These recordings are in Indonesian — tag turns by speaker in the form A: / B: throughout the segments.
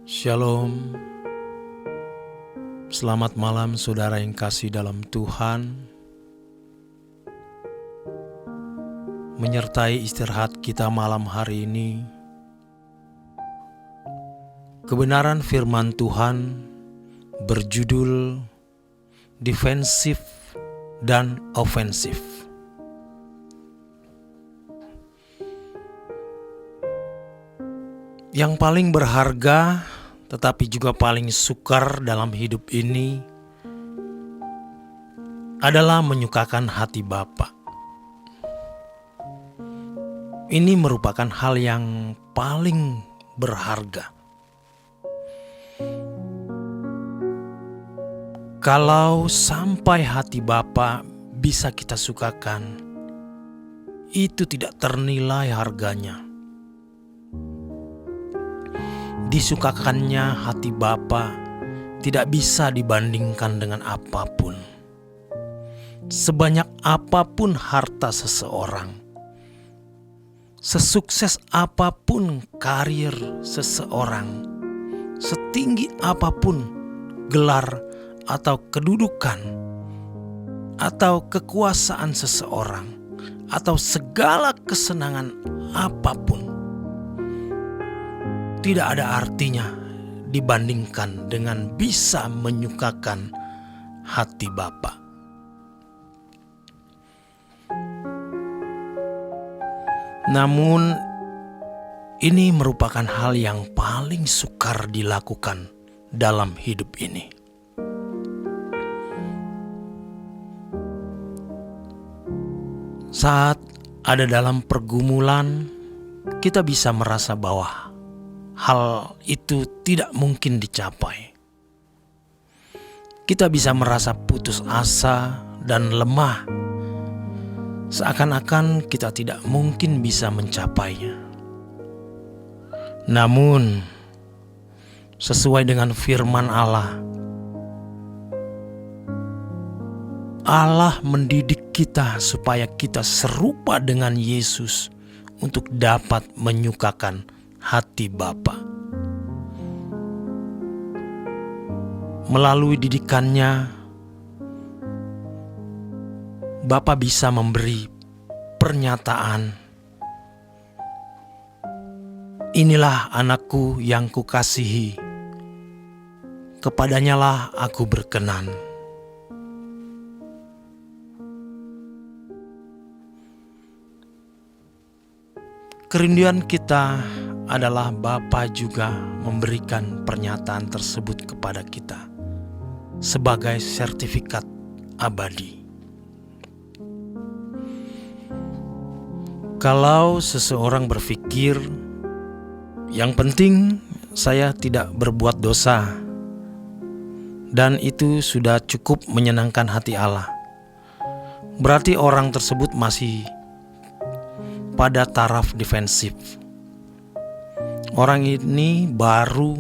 A: Shalom, selamat malam saudara yang kasih dalam Tuhan. Menyertai istirahat kita malam hari ini, kebenaran firman Tuhan berjudul defensif dan ofensif. Yang paling berharga tetapi juga paling sukar dalam hidup ini adalah menyukakan hati Bapa. Ini merupakan hal yang paling berharga. Kalau sampai hati Bapa bisa kita sukakan, itu tidak ternilai harganya. Disukakannya hati Bapa tidak bisa dibandingkan dengan apapun. Sebanyak apapun harta seseorang, sesukses apapun karir seseorang, setinggi apapun gelar atau kedudukan, atau kekuasaan seseorang, atau segala kesenangan apapun, tidak ada artinya dibandingkan dengan bisa menyukakan hati Bapa. Namun, ini merupakan hal yang paling sukar dilakukan dalam hidup ini. Saat ada dalam pergumulan, kita bisa merasa bahwa hal itu tidak mungkin dicapai. Kita bisa merasa putus asa dan lemah, seakan-akan kita tidak mungkin bisa mencapainya. Namun, sesuai dengan firman Allah, Allah mendidik kita supaya kita serupa dengan Yesus untuk dapat menyukakan hati Bapa. Melalui didikannya, Bapa bisa memberi pernyataan, "Inilah anakku yang kukasihi, kepadanyalah aku berkenan." Kerinduan kita adalah Bapa juga memberikan pernyataan tersebut kepada kita sebagai sertifikat abadi. Kalau seseorang berpikir, yang penting saya tidak berbuat dosa, dan itu sudah cukup menyenangkan hati Allah, berarti orang tersebut masih pada taraf defensif. Orang ini baru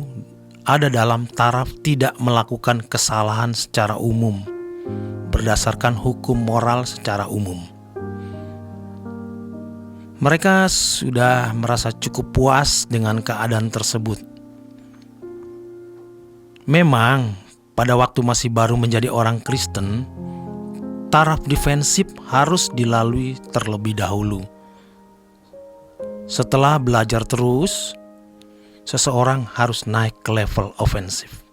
A: ada dalam taraf tidak melakukan kesalahan secara umum, berdasarkan hukum moral secara umum. Mereka sudah merasa cukup puas dengan keadaan tersebut. Memang, pada waktu masih baru menjadi orang Kristen, taraf defensif harus dilalui terlebih dahulu. Setelah belajar terus, seseorang harus naik ke level ofensif.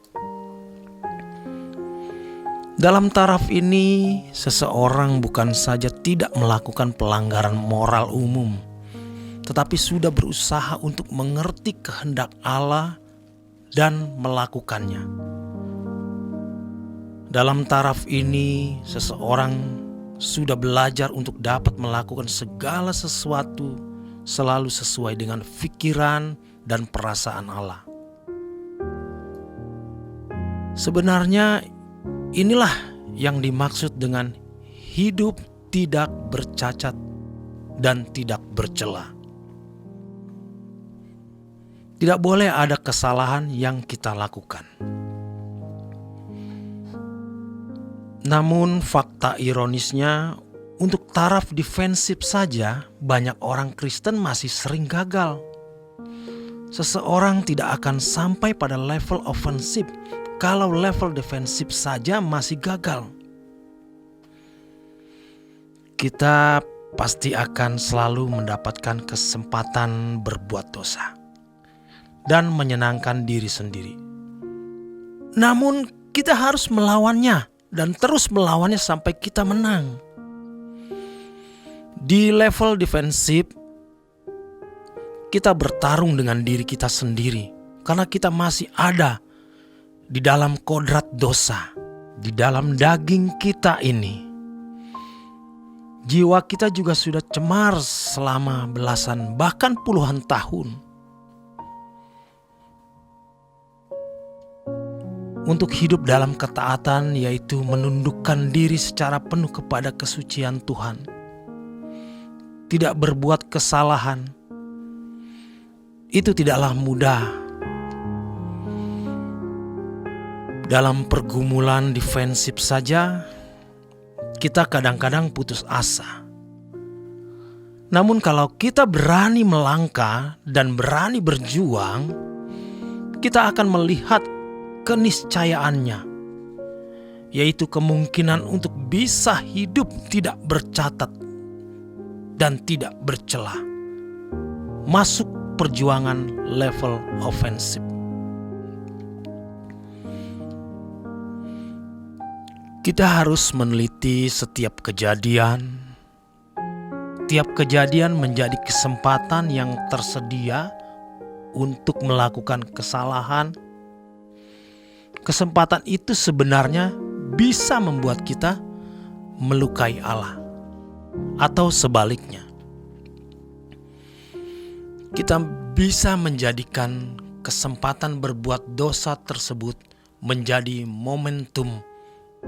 A: Dalam taraf ini, seseorang bukan saja tidak melakukan pelanggaran moral umum, tetapi sudah berusaha untuk mengerti kehendak Allah dan melakukannya. Dalam taraf ini, seseorang sudah belajar untuk dapat melakukan segala sesuatu selalu sesuai dengan pikiran dan perasaan Allah. Sebenarnya inilah yang dimaksud dengan hidup tidak bercacat dan tidak bercela. Tidak boleh ada kesalahan yang kita lakukan. Namun fakta ironisnya, Untuk taraf defensif saja, banyak orang Kristen masih sering gagal. Seseorang tidak akan sampai pada level ofensif kalau level defensif saja masih gagal. Kita pasti akan selalu mendapatkan kesempatan berbuat dosa dan menyenangkan diri sendiri. Namun kita harus melawannya dan terus melawannya sampai kita menang. Di level defensif, kita bertarung dengan diri kita sendiri karena kita masih ada di dalam kodrat dosa, di dalam daging kita ini. Jiwa kita juga sudah cemar selama belasan bahkan puluhan tahun. Untuk hidup dalam ketaatan, yaitu menundukkan diri secara penuh kepada kesucian Tuhan. Tidak berbuat kesalahan. Itu tidaklah mudah. Dalam pergumulan defensif saja, kita kadang-kadang putus asa. Namun kalau kita berani melangkah dan berani berjuang, kita akan melihat keniscayaannya, yaitu kemungkinan untuk bisa hidup tidak bercatat dan tidak bercela, masuk perjuangan level ofensif. Kita harus meneliti setiap kejadian. Tiap kejadian menjadi kesempatan yang tersedia untuk melakukan kesalahan. Kesempatan itu sebenarnya bisa membuat kita melukai Allah, atau sebaliknya. Kita bisa menjadikan kesempatan berbuat dosa tersebut menjadi momentum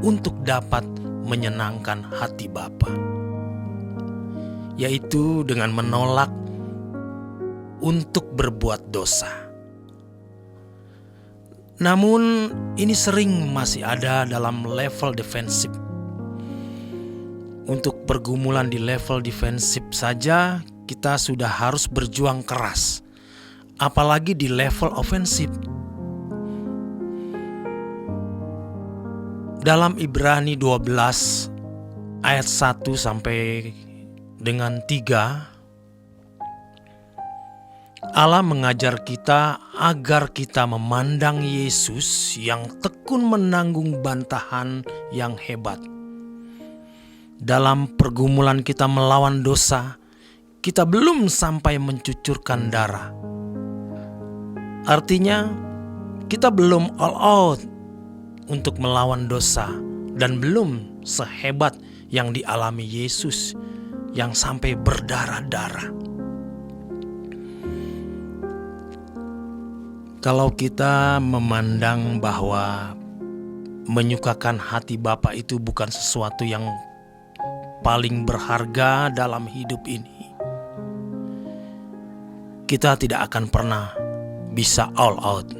A: untuk dapat menyenangkan hati Bapa, yaitu dengan menolak untuk berbuat dosa. Namun ini sering masih ada dalam level defensif. Untuk pergumulan di level defensif saja kita sudah harus berjuang keras, apalagi di level ofensif. Dalam Ibrani 12 ayat 1 sampai dengan 3, Allah mengajar kita agar kita memandang Yesus yang tekun menanggung bantahan yang hebat. Dalam pergumulan kita melawan dosa, kita belum sampai mencucurkan darah. Artinya, kita belum all out untuk melawan dosa dan belum sehebat yang dialami Yesus yang sampai berdarah-darah. Kalau kita memandang bahwa menyukakan hati Bapa itu bukan sesuatu yang paling berharga dalam hidup ini, kita tidak akan pernah bisa all out.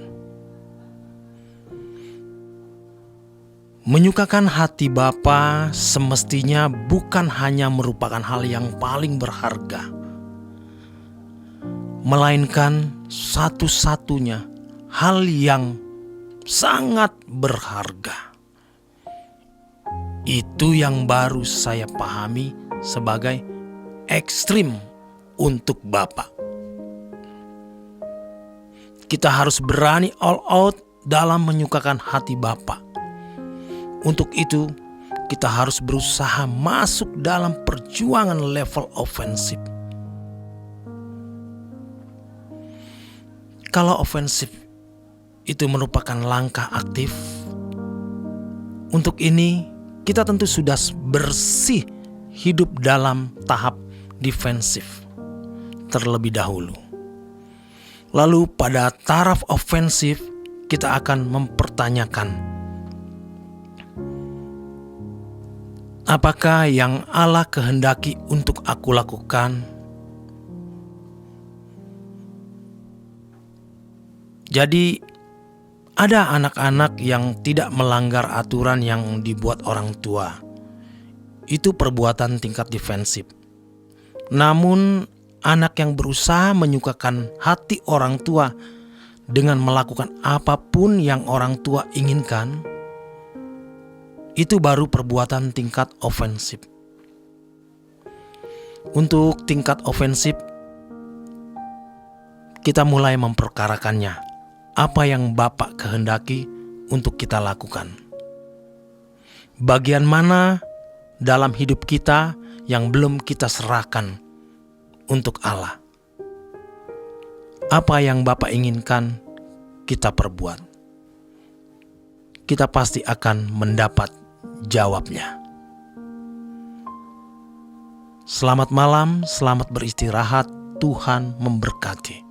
A: Menyukakan hati Bapa semestinya bukan hanya merupakan hal yang paling berharga, melainkan satu-satunya hal yang sangat berharga. Itu yang baru saya pahami sebagai ekstrim untuk Bapa. Kita harus berani all out dalam menyukakan hati Bapa. Untuk itu, kita harus berusaha masuk dalam perjuangan level ofensif. Kalau ofensif itu merupakan langkah aktif, untuk ini kita tentu sudah bersih hidup dalam tahap defensif terlebih dahulu. Lalu pada taraf ofensif kita akan mempertanyakan, apakah yang Allah kehendaki untuk aku lakukan? Jadi, ada anak-anak yang tidak melanggar aturan yang dibuat orang tua, itu perbuatan tingkat defensif. Namun anak yang berusaha menyukakan hati orang tua dengan melakukan apapun yang orang tua inginkan, itu baru perbuatan tingkat ofensif. Untuk tingkat ofensif, kita mulai memperkarakannya. Apa yang Bapak kehendaki untuk kita lakukan? Bagian mana dalam hidup kita yang belum kita serahkan untuk Allah? Apa yang Bapak inginkan kita perbuat? Kita pasti akan mendapat jawabnya. Selamat malam, selamat beristirahat. Tuhan memberkati.